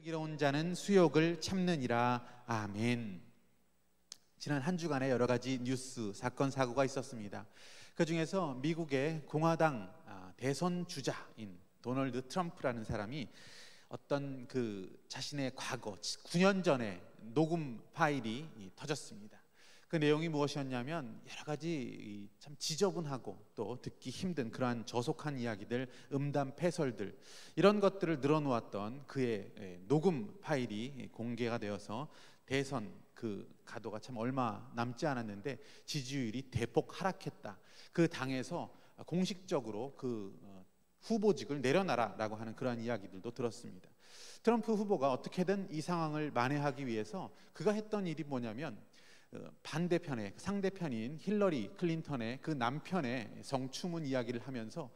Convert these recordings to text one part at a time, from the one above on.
슬기로운 자는 수욕을 참느니라. 아멘. 지난 한 주간에 여러 가지 뉴스, 사건, 사고가 있었습니다. 그 중에서 미국의 공화당 대선 주자인 도널드 트럼프라는 사람이 어떤 자신의 과거 9년 전에 녹음 파일이 터졌습니다. 그 내용이 무엇이었냐면 여러 가지 참 지저분하고 또 듣기 힘든 그러한 저속한 이야기들, 음담 패설들, 이런 것들을 늘어놓았던 그의 녹음 파일이 공개가 되어서 대선 가도가 참 얼마 남지 않았는데 지지율이 대폭 하락했다. 그 당에서 공식적으로 후보직을 내려놔라라고 하는 그러한 이야기들도 들었습니다. 트럼프 후보가 어떻게든 이 상황을 만회하기 위해서 그가 했던 일이 뭐냐면 반대편의 상대편인 힐러리 클린턴의 그 남편의 성추문 이야기를 하면서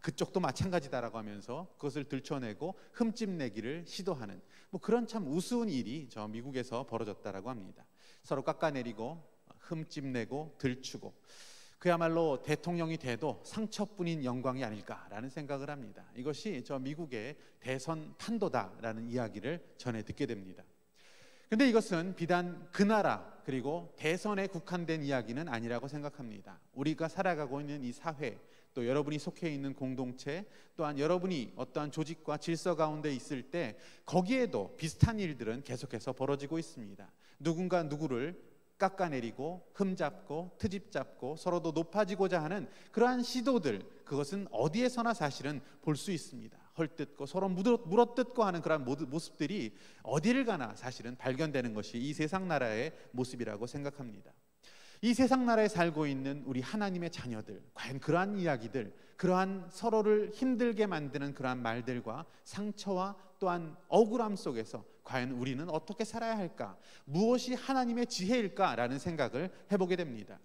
그쪽도 마찬가지다라고 하면서 그것을 들춰내고 흠집내기를 시도하는 그런 참 우스운 일이 저 미국에서 벌어졌다라고 합니다. 서로 깎아내리고 흠집내고 들추고 그야말로 대통령이 돼도 상처뿐인 영광이 아닐까라는 생각을 합니다. 이것이 저 미국의 대선 판도다라는 이야기를 전해 듣게 됩니다. 근데 이것은 비단 그 나라 그리고 대선에 국한된 이야기는 아니라고 생각합니다. 우리가 살아가고 있는 이 사회, 또 여러분이 속해 있는 공동체, 또한 여러분이 어떠한 조직과 질서 가운데 있을 때 거기에도 비슷한 일들은 계속해서 벌어지고 있습니다. 누군가 누구를 깎아내리고 흠잡고 트집잡고 서로도 높아지고자 하는 그러한 시도들, 그것은 어디에서나 사실은 볼 수 있습니다. 헐뜯고 서로 물어뜯고 하는 그런 모습들이 어디를 가나 사실은 발견되는 것이 이 세상 나라의 모습이라고 생각합니다. 이 세상 나라에 살고 있는 우리 하나님의 자녀들, 과연 그러한 이야기들, 그러한 서로를 힘들게 만드는 그러한 말들과 상처와 또한 억울함 속에서 과연 우리는 어떻게 살아야 할까? 무엇이 하나님의 지혜일까라는 생각을 해보게 됩니다.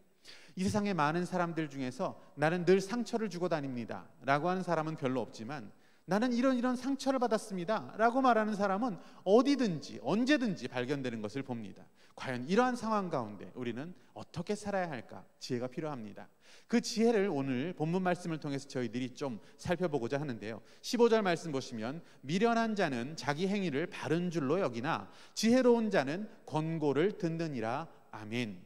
이 세상의 많은 사람들 중에서 나는 늘 상처를 주고 다닙니다 라고 하는 사람은 별로 없지만, 나는 이런 상처를 받았습니다 라고 말하는 사람은 어디든지 언제든지 발견되는 것을 봅니다. 과연 이러한 상황 가운데 우리는 어떻게 살아야 할까? 지혜가 필요합니다. 그 지혜를 오늘 본문 말씀을 통해서 저희들이 좀 살펴보고자 하는데요. 15절 말씀 보시면, 미련한 자는 자기 행위를 바른 줄로 여기나 지혜로운 자는 권고를 듣느니라. 아멘.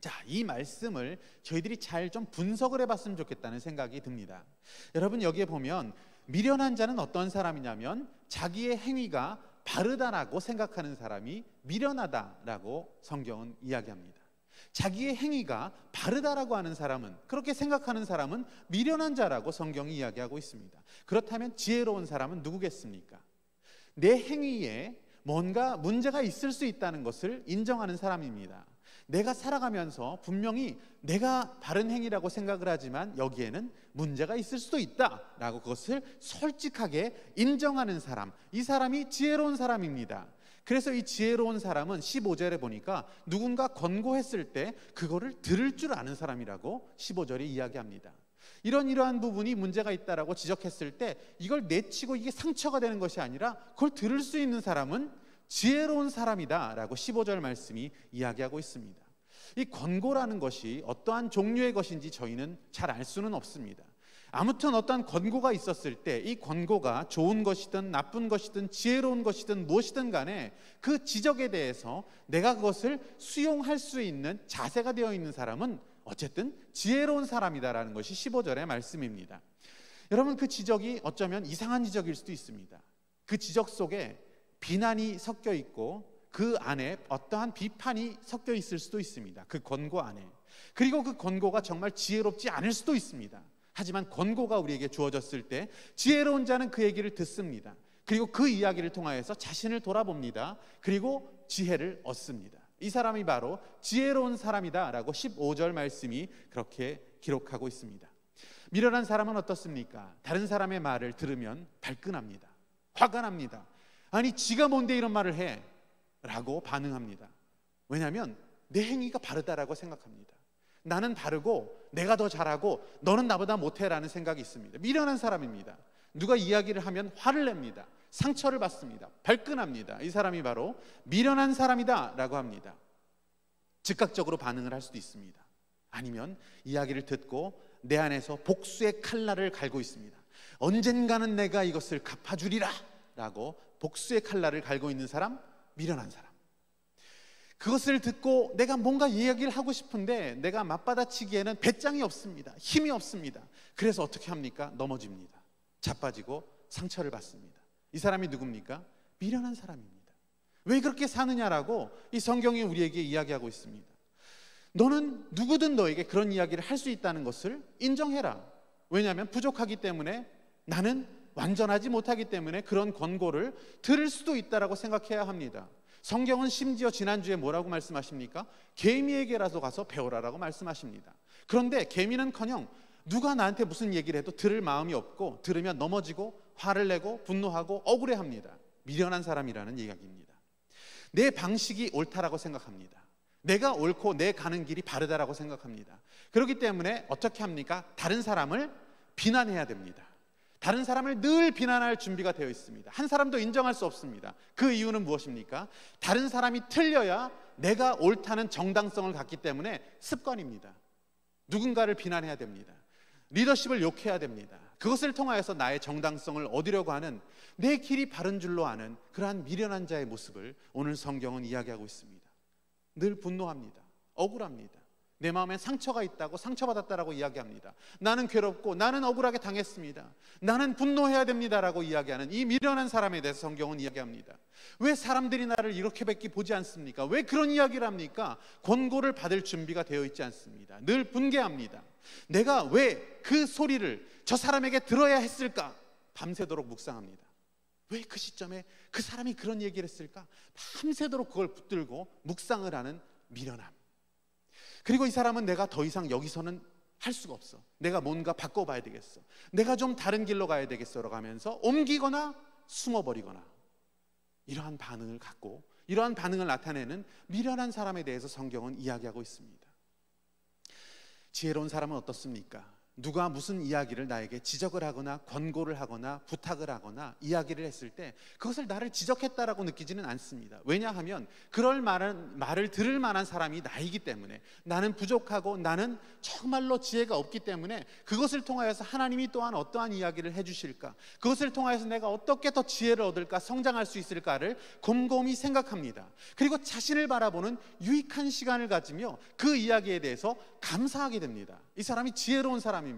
자, 이 말씀을 저희들이 잘 좀 분석을 해봤으면 좋겠다는 생각이 듭니다. 여러분, 여기에 보면 미련한 자는 어떤 사람이냐면 자기의 행위가 바르다라고 생각하는 사람이 미련하다라고 성경은 이야기합니다. 자기의 행위가 바르다라고 하는 사람은, 그렇게 생각하는 사람은 미련한 자라고 성경이 이야기하고 있습니다. 그렇다면 지혜로운 사람은 누구겠습니까? 내 행위에 뭔가 문제가 있을 수 있다는 것을 인정하는 사람입니다. 내가 살아가면서 분명히 내가 바른 행위라고 생각을 하지만 여기에는 문제가 있을 수도 있다라고 그것을 솔직하게 인정하는 사람, 이 사람이 지혜로운 사람입니다. 그래서 이 지혜로운 사람은 15절에 보니까 누군가 권고했을 때 그거를 들을 줄 아는 사람이라고 15절에 이야기합니다. 이러한 부분이 문제가 있다라고 지적했을 때 이걸 내치고 이게 상처가 되는 것이 아니라 그걸 들을 수 있는 사람은 지혜로운 사람이다 라고 15절 말씀이 이야기하고 있습니다. 이 권고라는 것이 어떠한 종류의 것인지 저희는 잘 알 수는 없습니다. 아무튼 어떠한 권고가 있었을 때 이 권고가 좋은 것이든 나쁜 것이든 지혜로운 것이든 무엇이든 간에 그 지적에 대해서 내가 그것을 수용할 수 있는 자세가 되어 있는 사람은 어쨌든 지혜로운 사람이다라는 것이 15절의 말씀입니다. 여러분, 그 지적이 어쩌면 이상한 지적일 수도 있습니다. 그 지적 속에 비난이 섞여 있고 그 안에 어떠한 비판이 섞여 있을 수도 있습니다. 그 권고 안에. 그리고 그 권고가 정말 지혜롭지 않을 수도 있습니다. 하지만 권고가 우리에게 주어졌을 때 지혜로운 자는 그 얘기를 듣습니다. 그리고 그 이야기를 통하여서 자신을 돌아봅니다. 그리고 지혜를 얻습니다. 이 사람이 바로 지혜로운 사람이다 라고 15절 말씀이 그렇게 기록하고 있습니다. 미련한 사람은 어떻습니까? 다른 사람의 말을 들으면 발끈합니다. 화가 납니다. 아니, 지가 뭔데 이런 말을 해? 라고 반응합니다. 왜냐하면 내 행위가 바르다라고 생각합니다. 나는 바르고 내가 더 잘하고 너는 나보다 못해 라는 생각이 있습니다. 미련한 사람입니다. 누가 이야기를 하면 화를 냅니다. 상처를 받습니다. 발끈합니다. 이 사람이 바로 미련한 사람이다 라고 합니다. 즉각적으로 반응을 할 수도 있습니다. 아니면 이야기를 듣고 내 안에서 복수의 칼날을 갈고 있습니다. 언젠가는 내가 이것을 갚아주리라 라고 복수의 칼날을 갈고 있는 사람, 미련한 사람. 그것을 듣고 내가 뭔가 이야기를 하고 싶은데 내가 맞받아치기에는 배짱이 없습니다. 힘이 없습니다. 그래서 어떻게 합니까? 넘어집니다. 자빠지고 상처를 받습니다. 이 사람이 누굽니까? 미련한 사람입니다. 왜 그렇게 사느냐라고 이 성경이 우리에게 이야기하고 있습니다. 너는 누구든 너에게 그런 이야기를 할 수 있다는 것을 인정해라. 왜냐하면 부족하기 때문에, 나는 완전하지 못하기 때문에 그런 권고를 들을 수도 있다라고 생각해야 합니다. 성경은 심지어 지난주에 뭐라고 말씀하십니까? 개미에게라도 가서 배우라라고 말씀하십니다. 그런데 개미는커녕 누가 나한테 무슨 얘기를 해도 들을 마음이 없고, 들으면 넘어지고 화를 내고 분노하고 억울해합니다. 미련한 사람이라는 이야기입니다. 내 방식이 옳다라고 생각합니다. 내가 옳고 내 가는 길이 바르다라고 생각합니다. 그렇기 때문에 어떻게 합니까? 다른 사람을 비난해야 됩니다. 다른 사람을 늘 비난할 준비가 되어 있습니다. 한 사람도 인정할 수 없습니다. 그 이유는 무엇입니까? 다른 사람이 틀려야 내가 옳다는 정당성을 갖기 때문에 습관입니다. 누군가를 비난해야 됩니다. 리더십을 욕해야 됩니다. 그것을 통하여서 나의 정당성을 얻으려고 하는, 내 길이 바른 줄로 아는 그러한 미련한 자의 모습을 오늘 성경은 이야기하고 있습니다. 늘 분노합니다. 억울합니다. 내 마음에 상처가 있다고, 상처받았다라고 이야기합니다. 나는 괴롭고 나는 억울하게 당했습니다. 나는 분노해야 됩니다라고 이야기하는 이 미련한 사람에 대해서 성경은 이야기합니다. 왜 사람들이 나를 이렇게밖에 보지 않습니까? 왜 그런 이야기를 합니까? 권고를 받을 준비가 되어 있지 않습니다. 늘 분개합니다. 내가 왜 그 소리를 저 사람에게 들어야 했을까? 밤새도록 묵상합니다. 왜 그 시점에 그 사람이 그런 얘기를 했을까? 밤새도록 그걸 붙들고 묵상을 하는 미련함. 그리고 이 사람은 내가 더 이상 여기서는 할 수가 없어. 내가 뭔가 바꿔봐야 되겠어. 내가 좀 다른 길로 가야 되겠어라고 하면서 옮기거나 숨어버리거나, 이러한 반응을 갖고, 이러한 반응을 나타내는 미련한 사람에 대해서 성경은 이야기하고 있습니다. 지혜로운 사람은 어떻습니까? 누가 무슨 이야기를 나에게 지적을 하거나 권고를 하거나 부탁을 하거나 이야기를 했을 때 그것을 나를 지적했다라고 느끼지는 않습니다. 왜냐하면 그럴 말을 들을 만한 사람이 나이기 때문에, 나는 부족하고 나는 정말로 지혜가 없기 때문에 그것을 통하여서 하나님이 또한 어떠한 이야기를 해주실까, 그것을 통하여서 내가 어떻게 더 지혜를 얻을까, 성장할 수 있을까를 곰곰이 생각합니다. 그리고 자신을 바라보는 유익한 시간을 가지며 그 이야기에 대해서 감사하게 됩니다. 이 사람이 지혜로운 사람입니다.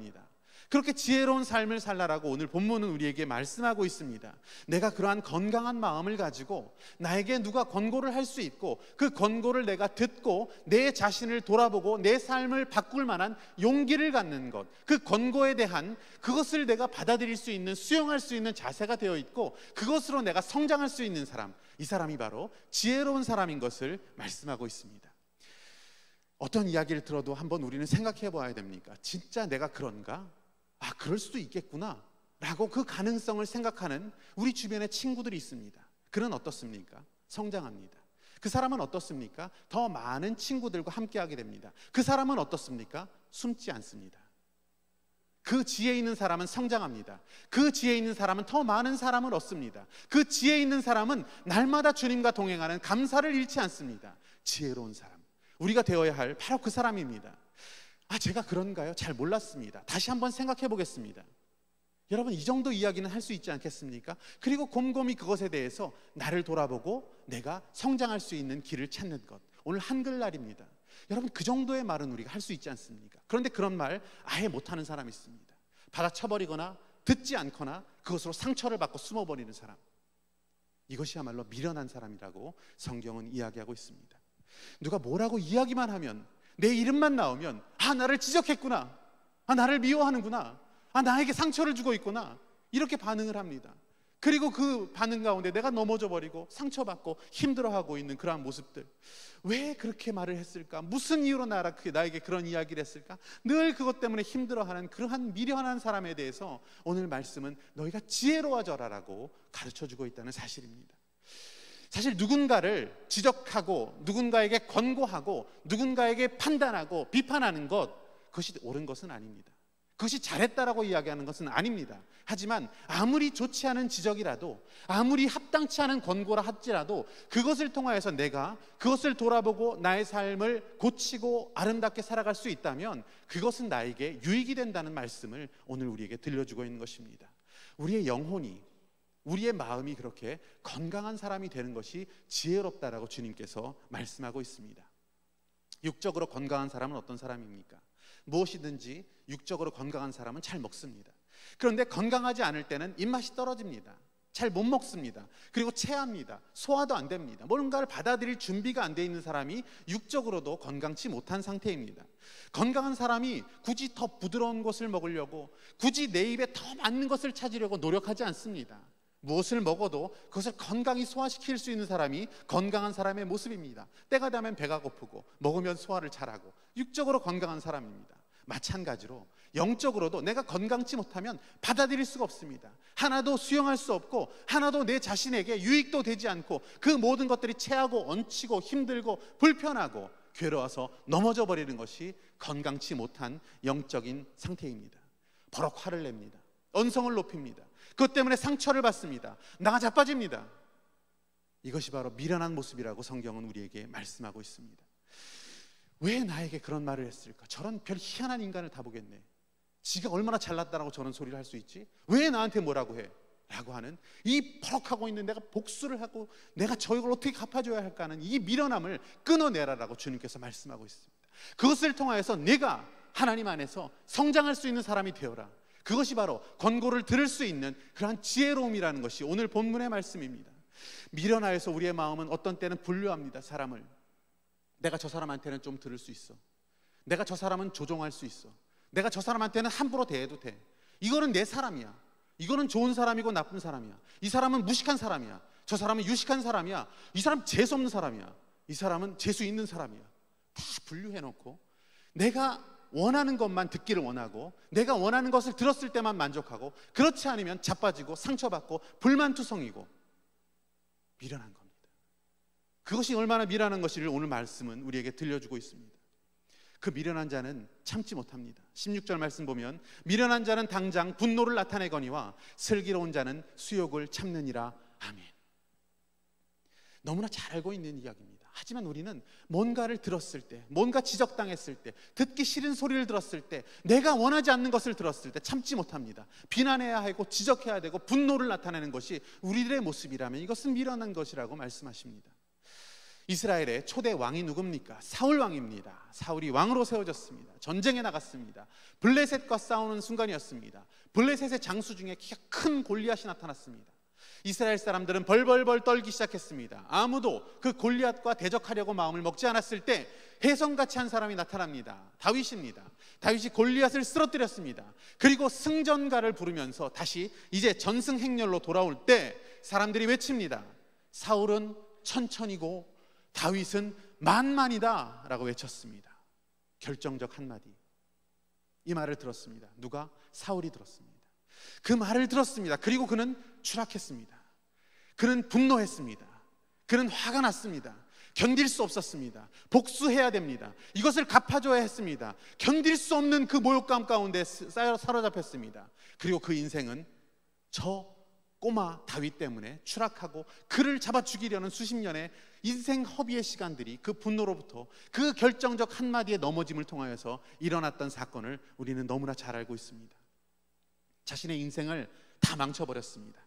그렇게 지혜로운 삶을 살라라고 오늘 본문은 우리에게 말씀하고 있습니다. 내가 그러한 건강한 마음을 가지고 나에게 누가 권고를 할 수 있고, 그 권고를 내가 듣고 내 자신을 돌아보고 내 삶을 바꿀 만한 용기를 갖는 것, 그 권고에 대한 그것을 내가 받아들일 수 있는, 수용할 수 있는 자세가 되어 있고, 그것으로 내가 성장할 수 있는 사람, 이 사람이 바로 지혜로운 사람인 것을 말씀하고 있습니다. 어떤 이야기를 들어도 한번 우리는 생각해 봐야 됩니까? 진짜 내가 그런가? 그럴 수도 있겠구나 라고 그 가능성을 생각하는 우리 주변에 친구들이 있습니다. 그는 어떻습니까? 성장합니다. 그 사람은 어떻습니까? 더 많은 친구들과 함께하게 됩니다. 그 사람은 어떻습니까? 숨지 않습니다. 그 지혜 있는 사람은 성장합니다. 그 지혜 있는 사람은 더 많은 사람을 얻습니다. 그 지혜 있는 사람은 날마다 주님과 동행하는 감사를 잃지 않습니다. 지혜로운 사람, 우리가 되어야 할 바로 그 사람입니다. 제가 그런가요? 잘 몰랐습니다. 다시 한번 생각해 보겠습니다. 여러분, 이 정도 이야기는 할 수 있지 않겠습니까? 그리고 곰곰이 그것에 대해서 나를 돌아보고 내가 성장할 수 있는 길을 찾는 것. 오늘 한글날입니다. 여러분, 그 정도의 말은 우리가 할 수 있지 않습니까? 그런데 그런 말 아예 못하는 사람이 있습니다. 받아쳐버리거나 듣지 않거나 그것으로 상처를 받고 숨어버리는 사람, 이것이야말로 미련한 사람이라고 성경은 이야기하고 있습니다. 누가 뭐라고 이야기만 하면, 내 이름만 나오면 나를 지적했구나, 나를 미워하는구나, 나에게 상처를 주고 있구나, 이렇게 반응을 합니다. 그리고 그 반응 가운데 내가 넘어져 버리고 상처받고 힘들어하고 있는 그러한 모습들, 왜 그렇게 말을 했을까? 무슨 이유로 나에게 그런 이야기를 했을까? 늘 그것 때문에 힘들어하는 그러한 미련한 사람에 대해서 오늘 말씀은 너희가 지혜로워져라라고 가르쳐주고 있다는 사실입니다. 사실 누군가를 지적하고 누군가에게 권고하고 누군가에게 판단하고 비판하는 것, 그것이 옳은 것은 아닙니다. 그것이 잘했다라고 이야기하는 것은 아닙니다. 하지만 아무리 좋지 않은 지적이라도, 아무리 합당치 않은 권고라 할지라도 그것을 통하여서 내가 그것을 돌아보고 나의 삶을 고치고 아름답게 살아갈 수 있다면 그것은 나에게 유익이 된다는 말씀을 오늘 우리에게 들려주고 있는 것입니다. 우리의 영혼이 우리의 마음이 그렇게 건강한 사람이 되는 것이 지혜롭다라고 주님께서 말씀하고 있습니다. 육적으로 건강한 사람은 어떤 사람입니까? 무엇이든지 육적으로 건강한 사람은 잘 먹습니다. 그런데 건강하지 않을 때는 입맛이 떨어집니다. 잘 못 먹습니다. 그리고 체합니다. 소화도 안 됩니다. 뭔가를 받아들일 준비가 안 돼 있는 사람이 육적으로도 건강치 못한 상태입니다. 건강한 사람이 굳이 더 부드러운 것을 먹으려고, 굳이 내 입에 더 맞는 것을 찾으려고 노력하지 않습니다. 무엇을 먹어도 그것을 건강히 소화시킬 수 있는 사람이 건강한 사람의 모습입니다. 때가 되면 배가 고프고 먹으면 소화를 잘하고 육적으로 건강한 사람입니다. 마찬가지로 영적으로도 내가 건강치 못하면 받아들일 수가 없습니다. 하나도 수용할 수 없고 하나도 내 자신에게 유익도 되지 않고 그 모든 것들이 체하고 얹히고 힘들고 불편하고 괴로워서 넘어져 버리는 것이 건강치 못한 영적인 상태입니다. 버럭 화를 냅니다. 언성을 높입니다. 그것 때문에 상처를 받습니다. 나가 자빠집니다. 이것이 바로 미련한 모습이라고 성경은 우리에게 말씀하고 있습니다. 왜 나에게 그런 말을 했을까? 저런 별 희한한 인간을 다 보겠네. 지가 얼마나 잘났다라고 저런 소리를 할 수 있지? 왜 나한테 뭐라고 해? 라고 하는 이 버럭하고 있는 내가 복수를 하고 내가 저걸 어떻게 갚아줘야 할까 하는 이 미련함을 끊어내라라고 주님께서 말씀하고 있습니다. 그것을 통하여서 내가 하나님 안에서 성장할 수 있는 사람이 되어라. 그것이 바로 권고를 들을 수 있는 그러한 지혜로움이라는 것이 오늘 본문의 말씀입니다. 미련하여서 우리의 마음은 어떤 때는 분류합니다. 사람을. 내가 저 사람한테는 좀 들을 수 있어. 내가 저 사람은 조종할 수 있어. 내가 저 사람한테는 함부로 대해도 돼. 이거는 내 사람이야. 이거는 좋은 사람이고 나쁜 사람이야. 이 사람은 무식한 사람이야. 저 사람은 유식한 사람이야. 이 사람 재수 없는 사람이야. 이 사람은 재수 있는 사람이야. 다 분류해놓고 내가 원하는 것만 듣기를 원하고 내가 원하는 것을 들었을 때만 만족하고 그렇지 않으면 자빠지고 상처받고 불만투성이고 미련한 겁니다. 그것이 얼마나 미련한 것인지를 오늘 말씀은 우리에게 들려주고 있습니다. 그 미련한 자는 참지 못합니다. 16절 말씀 보면 미련한 자는 당장 분노를 나타내거니와 슬기로운 자는 수욕을 참느니라. 아멘. 너무나 잘 알고 있는 이야기입니다. 하지만 우리는 뭔가를 들었을 때, 뭔가 지적당했을 때, 듣기 싫은 소리를 들었을 때, 내가 원하지 않는 것을 들었을 때 참지 못합니다. 비난해야 하고 지적해야 되고 분노를 나타내는 것이 우리들의 모습이라면 이것은 미련한 것이라고 말씀하십니다. 이스라엘의 초대 왕이 누굽니까? 사울 왕입니다. 사울이 왕으로 세워졌습니다. 전쟁에 나갔습니다. 블레셋과 싸우는 순간이었습니다. 블레셋의 장수 중에 키가 큰 골리앗이 나타났습니다. 이스라엘 사람들은 벌벌벌 떨기 시작했습니다. 아무도 그 골리앗과 대적하려고 마음을 먹지 않았을 때 혜성같이 한 사람이 나타납니다. 다윗입니다. 다윗이 골리앗을 쓰러뜨렸습니다. 그리고 승전가를 부르면서 다시 이제 전승행렬로 돌아올 때 사람들이 외칩니다. 사울은 천천히고 다윗은 만만이다 라고 외쳤습니다. 결정적 한마디. 이 말을 들었습니다. 누가? 사울이 들었습니다. 그 말을 들었습니다. 그리고 그는 추락했습니다. 그는 분노했습니다. 그는 화가 났습니다. 견딜 수 없었습니다. 복수해야 됩니다. 이것을 갚아줘야 했습니다. 견딜 수 없는 그 모욕감 가운데 사로잡혔습니다. 그리고 그 인생은 저 꼬마 다윗 때문에 추락하고 그를 잡아 죽이려는 수십 년의 인생 허비의 시간들이 그 분노로부터 그 결정적 한마디의 넘어짐을 통하여서 일어났던 사건을 우리는 너무나 잘 알고 있습니다. 자신의 인생을 다 망쳐버렸습니다.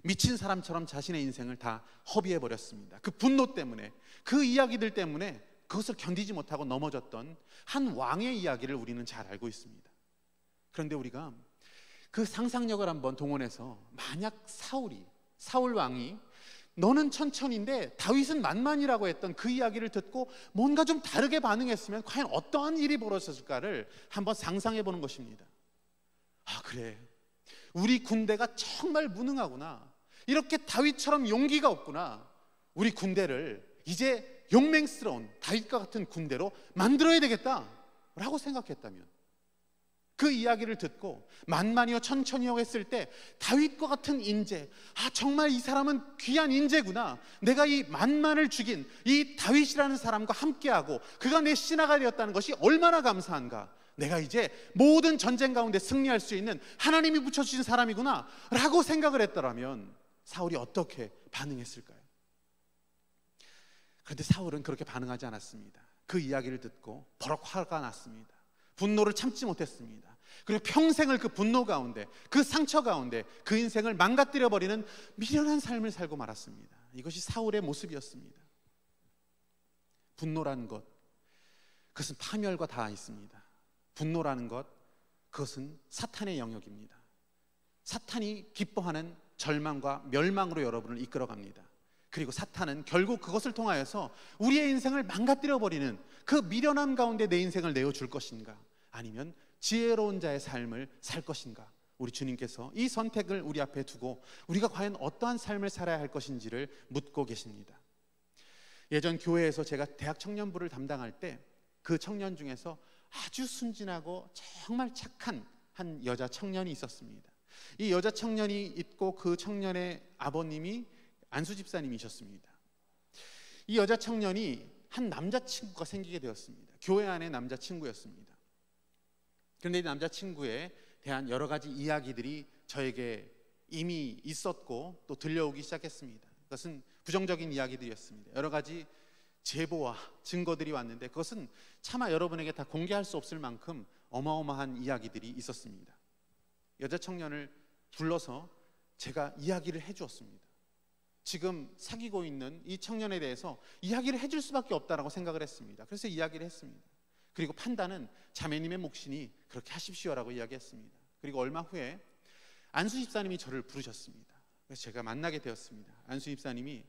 미친 사람처럼 자신의 인생을 다 허비해버렸습니다. 그 분노 때문에, 그 이야기들 때문에 그것을 견디지 못하고 넘어졌던 한 왕의 이야기를 우리는 잘 알고 있습니다. 그런데 우리가 그 상상력을 한번 동원해서 만약 사울 왕이 너는 천천히인데 다윗은 만만이라고 했던 그 이야기를 듣고 뭔가 좀 다르게 반응했으면 과연 어떠한 일이 벌어졌을까를 한번 상상해 보는 것입니다. 아, 그래, 우리 군대가 정말 무능하구나. 이렇게 다윗처럼 용기가 없구나. 우리 군대를 이제 용맹스러운 다윗과 같은 군대로 만들어야 되겠다 라고 생각했다면, 그 이야기를 듣고 만만히요 천천히요 했을 때 다윗과 같은 인재, 아 정말 이 사람은 귀한 인재구나, 내가 이 만만을 죽인 이 다윗이라는 사람과 함께하고 그가 내 신하가 되었다는 것이 얼마나 감사한가, 내가 이제 모든 전쟁 가운데 승리할 수 있는 하나님이 붙여주신 사람이구나 라고 생각을 했더라면 사울이 어떻게 반응했을까요? 그런데 사울은 그렇게 반응하지 않았습니다. 그 이야기를 듣고 버럭 화가 났습니다. 분노를 참지 못했습니다. 그리고 평생을 그 분노 가운데, 그 상처 가운데 그 인생을 망가뜨려 버리는 미련한 삶을 살고 말았습니다. 이것이 사울의 모습이었습니다. 분노라는 것, 그것은 파멸과 닿아 있습니다. 분노라는 것, 그것은 사탄의 영역입니다. 사탄이 기뻐하는 절망과 멸망으로 여러분을 이끌어갑니다. 그리고 사탄은 결국 그것을 통하여서 우리의 인생을 망가뜨려 버리는 그 미련함 가운데 내 인생을 내어줄 것인가, 아니면 지혜로운 자의 삶을 살 것인가, 우리 주님께서 이 선택을 우리 앞에 두고 우리가 과연 어떠한 삶을 살아야 할 것인지를 묻고 계십니다. 예전 교회에서 제가 대학 청년부를 담당할 때 그 청년 중에서 아주 순진하고 정말 착한 한 여자 청년이 있었습니다. 이 여자 청년이 있고 그 청년의 아버님이 안수 집사님이셨습니다. 이 여자 청년이 한 남자친구가 생기게 되었습니다. 교회 안에 남자친구였습니다. 그런데 이 남자친구에 대한 여러 가지 이야기들이 저에게 이미 있었고 또 들려오기 시작했습니다. 그것은 부정적인 이야기들이었습니다. 여러 가지 제보와 증거들이 왔는데 그것은 차마 여러분에게 다 공개할 수 없을 만큼 어마어마한 이야기들이 있었습니다. 여자 청년을 불러서 제가 이야기를 해주었습니다. 지금 사귀고 있는 이 청년에 대해서 이야기를 해줄 수밖에 없다라고 생각을 했습니다. 그래서 이야기를 했습니다. 그리고 판단은 자매님의 몫이니 그렇게 하십시오라고 이야기했습니다. 그리고 얼마 후에 안수 집사님이 저를 부르셨습니다. 그래서 제가 만나게 되었습니다. 안수 집사님이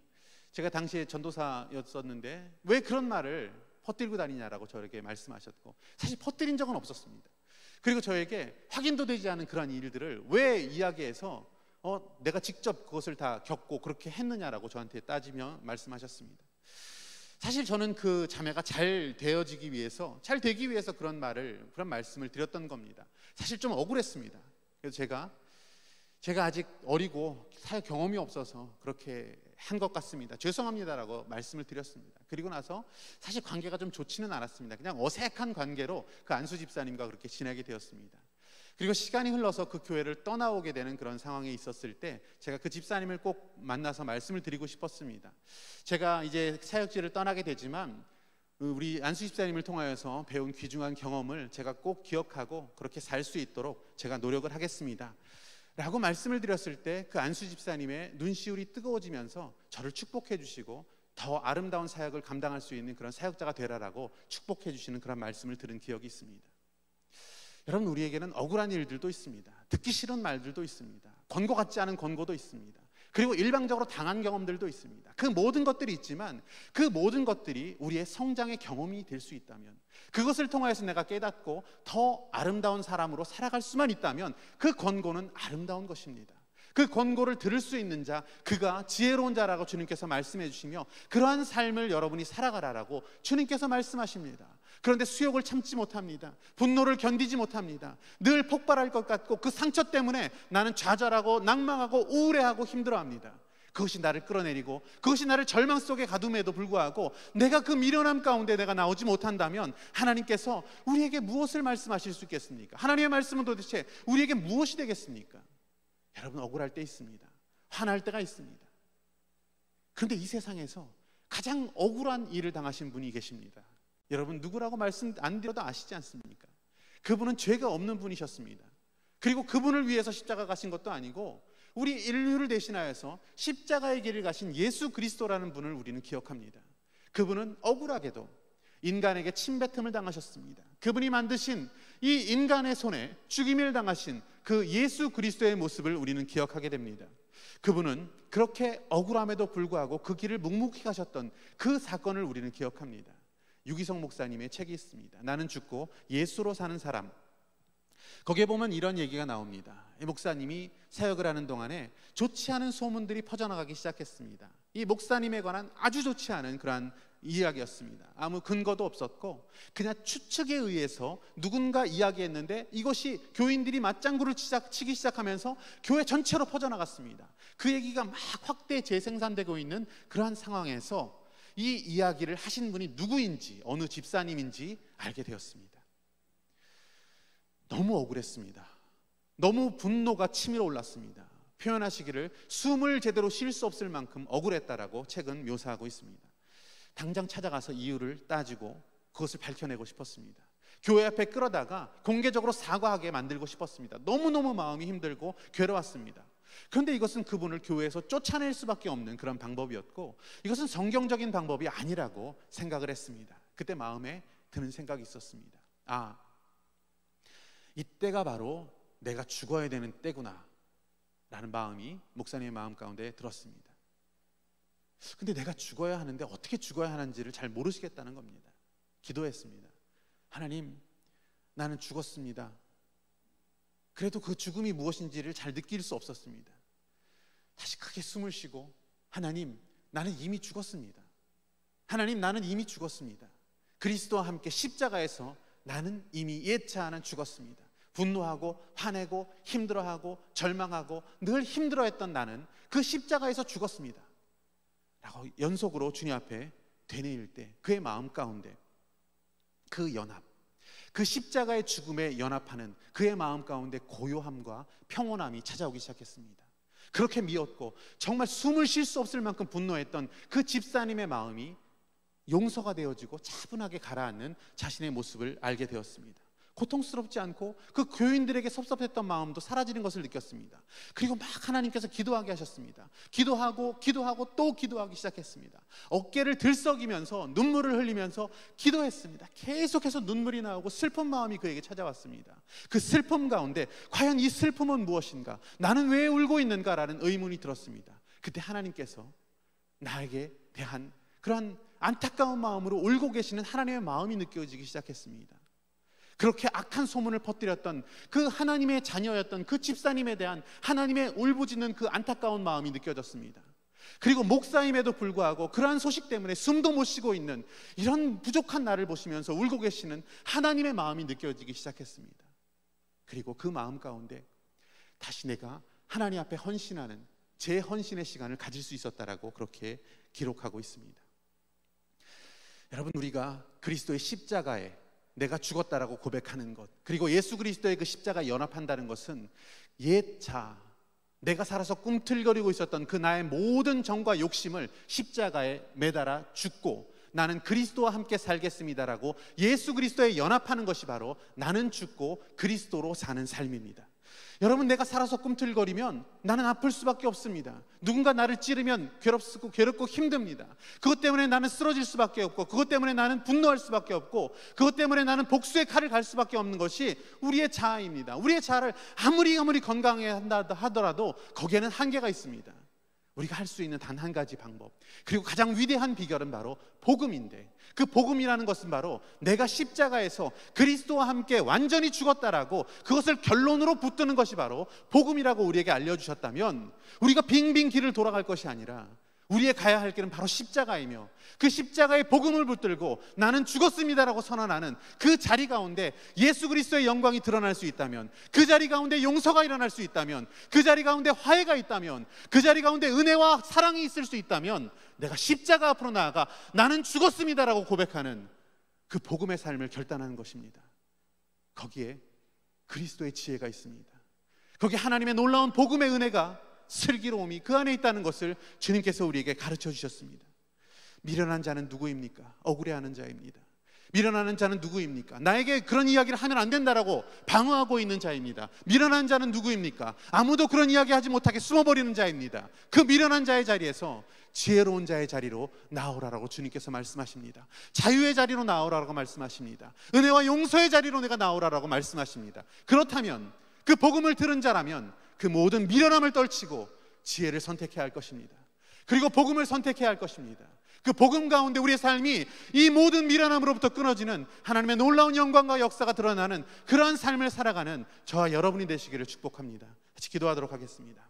제가 당시에 전도사였었는데 왜 그런 말을 퍼뜨리고 다니냐라고 저에게 말씀하셨고, 사실 퍼뜨린 적은 없었습니다. 그리고 저에게 확인도 되지 않은 그런 일들을 왜 이야기해서 내가 직접 그것을 다 겪고 그렇게 했느냐라고 저한테 따지며 말씀하셨습니다. 사실 저는 그 자매가 잘 되기 위해서 그런 말씀을 드렸던 겁니다. 사실 좀 억울했습니다. 그래서 제가 아직 어리고 사회 경험이 없어서 그렇게 한 것 같습니다. 죄송합니다라고 말씀을 드렸습니다. 그리고 나서 사실 관계가 좀 좋지는 않았습니다. 그냥 어색한 관계로 그 안수 집사님과 그렇게 지내게 되었습니다. 그리고 시간이 흘러서 그 교회를 떠나오게 되는 그런 상황에 있었을 때 제가 그 집사님을 꼭 만나서 말씀을 드리고 싶었습니다. 제가 이제 사역지를 떠나게 되지만 우리 안수 집사님을 통하여서 배운 귀중한 경험을 제가 꼭 기억하고 그렇게 살 수 있도록 제가 노력을 하겠습니다 라고 말씀을 드렸을 때 그 안수 집사님의 눈시울이 뜨거워지면서 저를 축복해 주시고 더 아름다운 사역을 감당할 수 있는 그런 사역자가 되라라고 축복해 주시는 그런 말씀을 들은 기억이 있습니다. 여러분, 우리에게는 억울한 일들도 있습니다. 듣기 싫은 말들도 있습니다. 권고 같지 않은 권고도 있습니다. 그리고 일방적으로 당한 경험들도 있습니다. 그 모든 것들이 있지만 그 모든 것들이 우리의 성장의 경험이 될 수 있다면, 그것을 통해서 내가 깨닫고 더 아름다운 사람으로 살아갈 수만 있다면 그 권고는 아름다운 것입니다. 그 권고를 들을 수 있는 자, 그가 지혜로운 자라고 주님께서 말씀해 주시며 그러한 삶을 여러분이 살아가라라고 주님께서 말씀하십니다. 그런데 수욕을 참지 못합니다. 분노를 견디지 못합니다. 늘 폭발할 것 같고 그 상처 때문에 나는 좌절하고 낭망하고 우울해하고 힘들어합니다. 그것이 나를 끌어내리고 그것이 나를 절망 속에 가둠에도 불구하고 내가 그 미련함 가운데 내가 나오지 못한다면 하나님께서 우리에게 무엇을 말씀하실 수 있겠습니까? 하나님의 말씀은 도대체 우리에게 무엇이 되겠습니까? 여러분, 억울할 때 있습니다. 화날 때가 있습니다. 그런데 이 세상에서 가장 억울한 일을 당하신 분이 계십니다. 여러분, 누구라고 말씀 안 드려도 아시지 않습니까? 그분은 죄가 없는 분이셨습니다. 그리고 그분을 위해서 십자가 가신 것도 아니고 우리 인류를 대신하여서 십자가의 길을 가신 예수 그리스도라는 분을 우리는 기억합니다. 그분은 억울하게도 인간에게 침뱉음을 당하셨습니다. 그분이 만드신 이 인간의 손에 죽임을 당하신 그 예수 그리스도의 모습을 우리는 기억하게 됩니다. 그분은 그렇게 억울함에도 불구하고 그 길을 묵묵히 가셨던 그 사건을 우리는 기억합니다. 유기성 목사님의 책이 있습니다. 나는 죽고 예수로 사는 사람. 거기에 보면 이런 얘기가 나옵니다. 이 목사님이 사역을 하는 동안에 좋지 않은 소문들이 퍼져나가기 시작했습니다. 이 목사님에 관한 아주 좋지 않은 그러한 이야기였습니다. 아무 근거도 없었고 그냥 추측에 의해서 누군가 이야기했는데 이것이 교인들이 맞장구를 치기 시작하면서 교회 전체로 퍼져나갔습니다. 그 얘기가 막 확대 재생산되고 있는 그러한 상황에서 이 이야기를 하신 분이 누구인지, 어느 집사님인지 알게 되었습니다. 너무 억울했습니다. 너무 분노가 치밀어 올랐습니다. 표현하시기를 숨을 제대로 쉴 수 없을 만큼 억울했다라고 책은 묘사하고 있습니다. 당장 찾아가서 이유를 따지고 그것을 밝혀내고 싶었습니다. 교회 앞에 끌어다가 공개적으로 사과하게 만들고 싶었습니다. 너무너무 마음이 힘들고 괴로웠습니다. 그런데 이것은 그분을 교회에서 쫓아낼 수밖에 없는 그런 방법이었고, 이것은 성경적인 방법이 아니라고 생각을 했습니다. 그때 마음에 드는 생각이 있었습니다. 아, 이때가 바로 내가 죽어야 되는 때구나 라는 마음이 목사님의 마음 가운데 들었습니다. 근데 내가 죽어야 하는데 어떻게 죽어야 하는지를 잘 모르시겠다는 겁니다. 기도했습니다. 하나님, 나는 죽었습니다. 그래도 그 죽음이 무엇인지를 잘 느낄 수 없었습니다. 다시 크게 숨을 쉬고, 하나님, 나는 이미 죽었습니다. 하나님, 나는 이미 죽었습니다. 그리스도와 함께 십자가에서 나는 이미 예차하는 죽었습니다. 분노하고 화내고 힘들어하고 절망하고 늘 힘들어했던 나는 그 십자가에서 죽었습니다 라고 연속으로 주님 앞에 되뇌일 때 그의 마음 가운데 그 연합, 그 십자가의 죽음에 연합하는 그의 마음 가운데 고요함과 평온함이 찾아오기 시작했습니다. 그렇게 미웠고 정말 숨을 쉴 수 없을 만큼 분노했던 그 집사님의 마음이 용서가 되어지고 차분하게 가라앉는 자신의 모습을 알게 되었습니다. 고통스럽지 않고 그 교인들에게 섭섭했던 마음도 사라지는 것을 느꼈습니다. 그리고 막 하나님께서 기도하게 하셨습니다. 기도하고 또 기도하기 시작했습니다. 어깨를 들썩이면서 눈물을 흘리면서 기도했습니다. 계속해서 눈물이 나오고 슬픈 마음이 그에게 찾아왔습니다. 그 슬픔 가운데 과연 이 슬픔은 무엇인가? 나는 왜 울고 있는가라는 의문이 들었습니다. 그때 하나님께서 나에게 대한 그런 안타까운 마음으로 울고 계시는 하나님의 마음이 느껴지기 시작했습니다. 그렇게 악한 소문을 퍼뜨렸던 그 하나님의 자녀였던 그 집사님에 대한 하나님의 울부짖는 그 안타까운 마음이 느껴졌습니다. 그리고 목사임에도 불구하고 그러한 소식 때문에 숨도 못 쉬고 있는 이런 부족한 나를 보시면서 울고 계시는 하나님의 마음이 느껴지기 시작했습니다. 그리고 그 마음 가운데 다시 내가 하나님 앞에 헌신하는 재헌신의 시간을 가질 수 있었다라고 그렇게 기록하고 있습니다. 여러분, 우리가 그리스도의 십자가에 내가 죽었다라고 고백하는 것, 그리고 예수 그리스도의 그 십자가에 연합한다는 것은 옛자, 내가 살아서 꿈틀거리고 있었던 그 나의 모든 정과 욕심을 십자가에 매달아 죽고 나는 그리스도와 함께 살겠습니다라고 예수 그리스도에 연합하는 것이 바로 나는 죽고 그리스도로 사는 삶입니다. 여러분, 내가 살아서 꿈틀거리면 나는 아플 수밖에 없습니다. 누군가 나를 찌르면 괴롭고 힘듭니다. 그것 때문에 나는 쓰러질 수밖에 없고, 그것 때문에 나는 분노할 수밖에 없고, 그것 때문에 나는 복수의 칼을 갈 수밖에 없는 것이 우리의 자아입니다. 우리의 자아를 아무리 건강해 한다 하더라도 거기에는 한계가 있습니다. 우리가 할 수 있는 단 한 가지 방법, 그리고 가장 위대한 비결은 바로 복음인데, 그 복음이라는 것은 바로 내가 십자가에서 그리스도와 함께 완전히 죽었다라고 그것을 결론으로 붙드는 것이 바로 복음이라고 우리에게 알려주셨다면, 우리가 빙빙 길을 돌아갈 것이 아니라 우리의 가야 할 길은 바로 십자가이며, 그 십자가의 복음을 붙들고 나는 죽었습니다라고 선언하는 그 자리 가운데 예수 그리스도의 영광이 드러날 수 있다면, 그 자리 가운데 용서가 일어날 수 있다면, 그 자리 가운데 화해가 있다면, 그 자리 가운데 은혜와 사랑이 있을 수 있다면, 내가 십자가 앞으로 나아가 나는 죽었습니다라고 고백하는 그 복음의 삶을 결단하는 것입니다. 거기에 그리스도의 지혜가 있습니다. 거기에 하나님의 놀라운 복음의 은혜가, 슬기로움이 그 안에 있다는 것을 주님께서 우리에게 가르쳐 주셨습니다. 미련한 자는 누구입니까? 억울해하는 자입니다. 미련하는 자는 누구입니까? 나에게 그런 이야기를 하면 안 된다라고 방어하고 있는 자입니다. 미련한 자는 누구입니까? 아무도 그런 이야기 하지 못하게 숨어버리는 자입니다. 그 미련한 자의 자리에서 지혜로운 자의 자리로 나오라라고 주님께서 말씀하십니다. 자유의 자리로 나오라라고 말씀하십니다. 은혜와 용서의 자리로 내가 나오라라고 말씀하십니다. 그렇다면, 그 복음을 들은 자라면 그 모든 미련함을 떨치고 지혜를 선택해야 할 것입니다. 그리고 복음을 선택해야 할 것입니다. 그 복음 가운데 우리의 삶이 이 모든 미련함으로부터 끊어지는 하나님의 놀라운 영광과 역사가 드러나는 그러한 삶을 살아가는 저와 여러분이 되시기를 축복합니다. 같이 기도하도록 하겠습니다.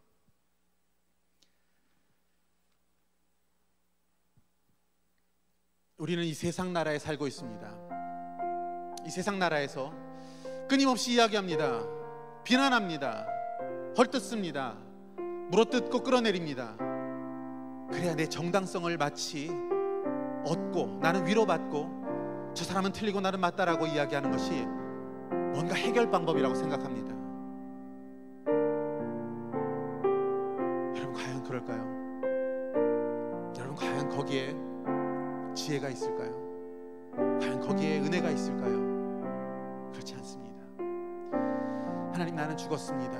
우리는 이 세상 나라에 살고 있습니다. 이 세상 나라에서 끊임없이 이야기합니다. 비난합니다. 헐뜯습니다. 물어뜯고 끌어내립니다. 그래야 내 정당성을 마치 얻고 나는 위로받고 저 사람은 틀리고 나는 맞다라고 이야기하는 것이 뭔가 해결 방법이라고 생각합니다. 여러분, 과연 그럴까요? 여러분, 과연 거기에 지혜가 있을까요? 과연 거기에 은혜가 있을까요? 그렇지 않습니다. 하나님, 나는 죽었습니다.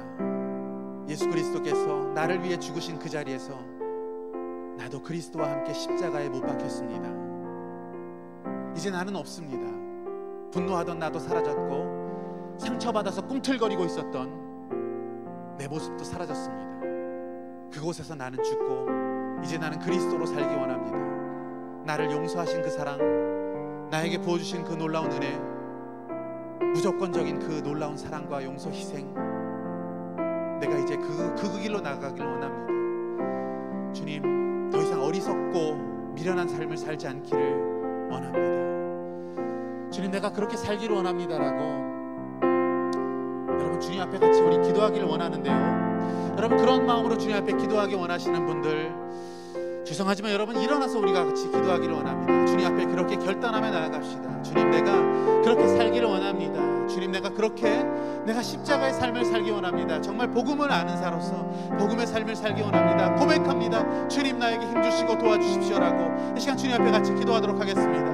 예수 그리스도께서 나를 위해 죽으신 그 자리에서 나도 그리스도와 함께 십자가에 못 박혔습니다. 이제 나는 없습니다. 분노하던 나도 사라졌고 상처받아서 꿈틀거리고 있었던 내 모습도 사라졌습니다. 그곳에서 나는 죽고 이제 나는 그리스도로 살기 원합니다. 나를 용서하신 그 사랑, 나에게 부어주신 그 놀라운 은혜, 무조건적인 그 놀라운 사랑과 용서, 희생, 내가 이제 그 길로 나가길 원합니다. 주님, 더 이상 어리석고 미련한 삶을 살지 않기를 원합니다. 주님, 내가 그렇게 살기를 원합니다라고 여러분 주님 앞에 같이 우리 기도하기를 원하는데요, 여러분 그런 마음으로 주님 앞에 기도하기 원하시는 분들, 죄송하지만 여러분 일어나서 우리가 같이 기도하기를 원합니다. 주님 앞에 그렇게 결단하며 나아갑시다. 주님, 내가 그렇게 살기를 원합니다. 주님, 내가 십자가의 삶을 살기 원합니다. 정말 복음을 아는 자로서 복음의 삶을 살기 원합니다. 고백합니다. 주님, 나에게 힘주시고 도와주십시오라고 이 시간 주님 앞에 같이 기도하도록 하겠습니다.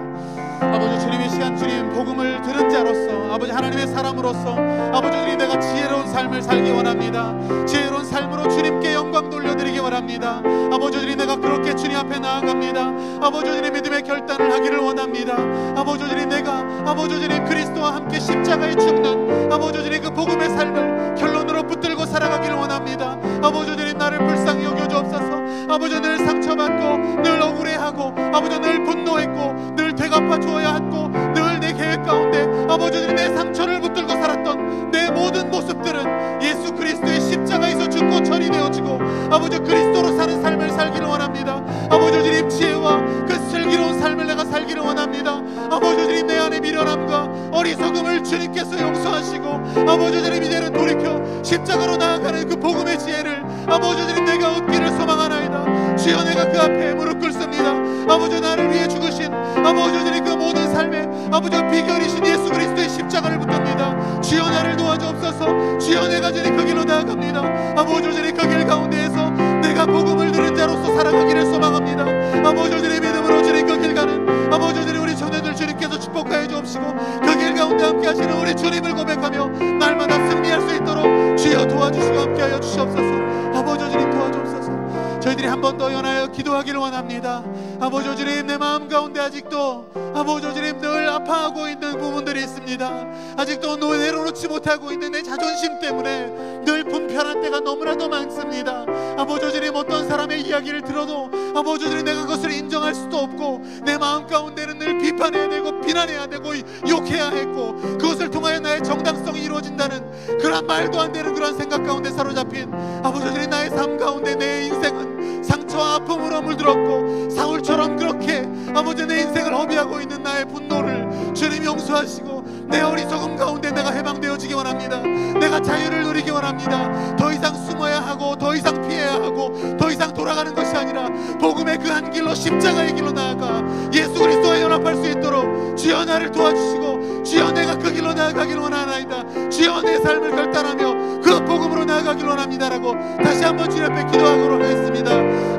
아버지, 주님, 이 시간 주님 복음을 들은 자로서, 아버지 하나님의 사람으로서, 아버지 주님, 내가 지혜로운 삶을 살기 원합니다. 지혜로운 삶으로 주님께 영광 돌려드리기 원합니다. 아버지 주님, 내가 그렇게 주님 앞에 나아갑니다. 아버지 주님, 믿음의 결단을 하기를 원합니다. 아버지 주님, 내가 아버지 주님 그리스도와 함께 십자가에 죽는 아버지 주님 그 복음의 삶을 결론으로 붙들고 살아가기를 원합니다. 아버지 주님, 나를 불쌍히 여겨주옵소서. 아버지, 늘 상처받고 늘 억울해하고 아버지 늘 분노했고 늘 되갚아 주어야 했고 늘 내 계획 가운데 아버지 주님 내 상처를 붙들고 살았던 내 모든 모습들은 예수 그리스도의 십자가에서 죽고 처리되어지고 아버지 그리스도로 사는 삶을 살기를 원합니다. 아버지 주님, 지혜와 그 슬기로운 삶을 내가 살기를 원합니다. 아버지 주님, 내 안에 미련함과 어리석음을 주님께서 용서하시고 아버지 주님, 이제는 돌이켜 십자가로 나아가는 그 복음의 지혜를 아버지 주님 내가 얻기를 소망하나이다. 주여, 내가 그 앞에 무릎 꿇습니다. 아버지, 나를 위해 죽으신 아버지 주님 그 모든 삶의 아버지 비결이신 예수 그리스도의 십자가를 붙듭니다. 주여, 나를 도와주옵소서. 주여, 내가 주님 그 길로 나아갑니다. 아버지 주님, 그 길 가운데에서 내가 복음을 들은 자로서 살아가기를 소망합니다. 아버지 주님, 믿음으로 주님 그 길 가는 아버지 주님 우리 청년들 주님께서 축복하여 주옵시고 그 길 가운데 함께 하시는 우리 주님을 고백하며 날마다 승리할 수 있도록 주여 도와주시고 함께하여 주시옵소서. 아버지 주님, 도와주옵소서. 저희들이 한 번 더 연하여 기도하기를 원합니다. 아버지 주님, 내 마음 가운데 아직도 아버지 주님 늘 아파하고 있는 부분들이 있습니다. 아직도 내려놓지 못하고 있는 내 자존심 때문에 늘 분편한 때가 너무나도 많습니다. 아버지 주님, 어떤 사람의 이야기를 들어도 아버지 주님 내가 그것을 인정할 수도 없고 내 마음 가운데는 늘 비판해야 되고 비난해야 되고 욕해야 했고 그것을 통하여 나의 정당성이 이루어진다는 그런 말도 안 되는 그런 생각 가운데 사로잡힌 아버지 주님, 나의 삶 가운데 내 인생은 상처와 아픔으로 물들었고 사울처럼 그렇게 아버지 내 인생을 허비하고 있는 나의 분노를 주님 용서하시고 내 어리석음 가운데 내가 해방되어지기 원합니다. 내가 자유를 누리기 원합니다. 더 이상 숨어야 하고 더 이상 피해야 하고 더 이상 돌아가는 것이 아니라 복음의 그 한 길로 십자가의 길로 나아가 예수 그리스도와 연합할 수 있도록 주여 나를 도와주시고 주여 내가 그 길로 나아가길 원하나이다. 주여 내 삶을 결단하며 그 복음으로 나아가길 원합니다라고 다시 한번 주님 앞에 기도하도록 하겠습니다.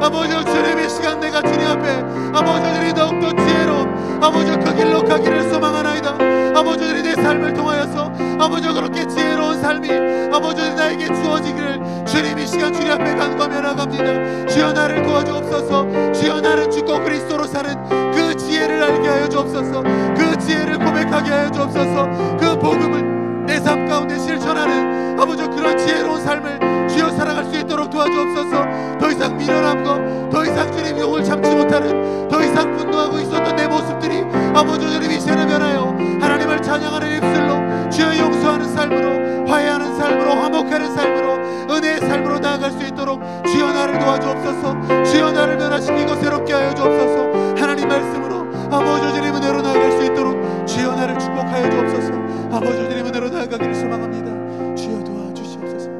아버지 주님의 시간 내가 주님 앞에 아버지 주님 더욱더 지혜로운 아버지 그 길로 가기를 소망하나이다. 아버지 주님 내 삶을 통하여서 아버지 그렇게 지혜로운 삶이 아버지 나에게 주어지기를 주님 이 시간 주님 앞에 간구하며 나갑니다. 주여 나를 도와주옵소서. 주여 나는 죽고 그리스도로 사는 그 지혜를 알게 하여 주옵소서. 그 지혜를 고백하게 하여 주옵소서. 그 복음을 내 삶 가운데 실천하는 아버지 그런 지혜로운 삶을 주여 살아갈 수 있도록 도와주옵소서. 더 이상 미련함과 더 이상 주님 욕을 참지 못하는 더 이상 분노하고 있었던 내 모습들이 아버지 주님 이제는 변하여 하나님을 찬양하는 입술로 주여 용서하는 삶으로 화해하는 삶으로 화목하는 삶으로 은혜의 삶으로 나아갈 수 있도록 주여 나를 도와주옵소서. 주여 나를 변화시키고 새롭게 하여 주옵소서. 하나님 말씀으로 아버지 주님 은혜로 나아갈 수 있도록 주여 나를 축복하여 주옵소서. 아버지 주님 은혜로 나아가기를 소망합니다. 주여 도와주시옵소서.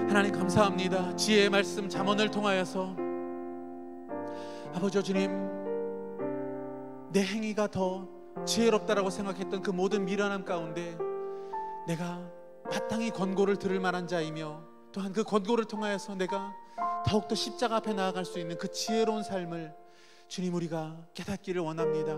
하나님 감사합니다. 지혜의 말씀 잠언을 통하여서 아버지 주님 내 행위가 더 지혜롭다라고 생각했던 그 모든 미련함 가운데 내가 마땅히 권고를 들을 만한 자이며 또한 그 권고를 통하여서 내가 더욱더 십자가 앞에 나아갈 수 있는 그 지혜로운 삶을 주님 우리가 깨닫기를 원합니다.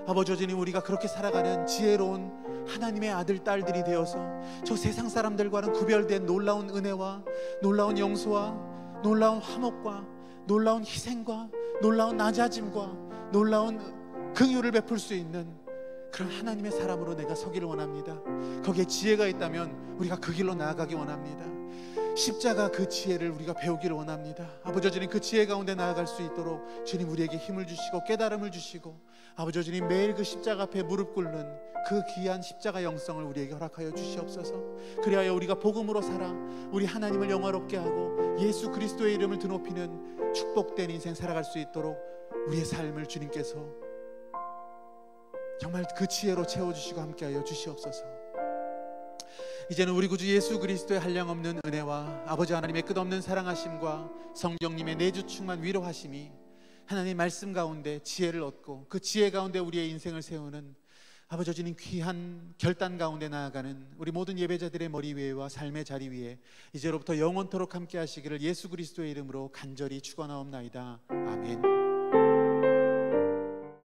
아버지 주님, 우리가 그렇게 살아가는 지혜로운 하나님의 아들 딸들이 되어서 저 세상 사람들과는 구별된 놀라운 은혜와 놀라운 용서와 놀라운 화목과 놀라운 희생과 놀라운 낮아짐과 놀라운 긍휼을 베풀 수 있는 그런 하나님의 사람으로 내가 서기를 원합니다. 거기에 지혜가 있다면 우리가 그 길로 나아가기 원합니다. 십자가 그 지혜를 우리가 배우기를 원합니다. 아버지 주님, 그 지혜 가운데 나아갈 수 있도록 주님 우리에게 힘을 주시고 깨달음을 주시고, 아버지 주님, 매일 그 십자가 앞에 무릎 꿇는 그 귀한 십자가 영성을 우리에게 허락하여 주시옵소서. 그리하여 우리가 복음으로 살아 우리 하나님을 영화롭게 하고 예수 그리스도의 이름을 드높이는 축복된 인생 살아갈 수 있도록 우리의 삶을 주님께서 정말 그 지혜로 채워주시고 함께하여 주시옵소서. 이제는 우리 구주 예수 그리스도의 한량없는 은혜와 아버지 하나님의 끝없는 사랑하심과 성령님의 내주 충만 위로하심이 하나님의 말씀 가운데 지혜를 얻고 그 지혜 가운데 우리의 인생을 세우는 아버지 주님 귀한 결단 가운데 나아가는 우리 모든 예배자들의 머리 위에와 삶의 자리 위에 이제로부터 영원토록 함께 하시기를 예수 그리스도의 이름으로 간절히 축원하옵나이다. 아멘.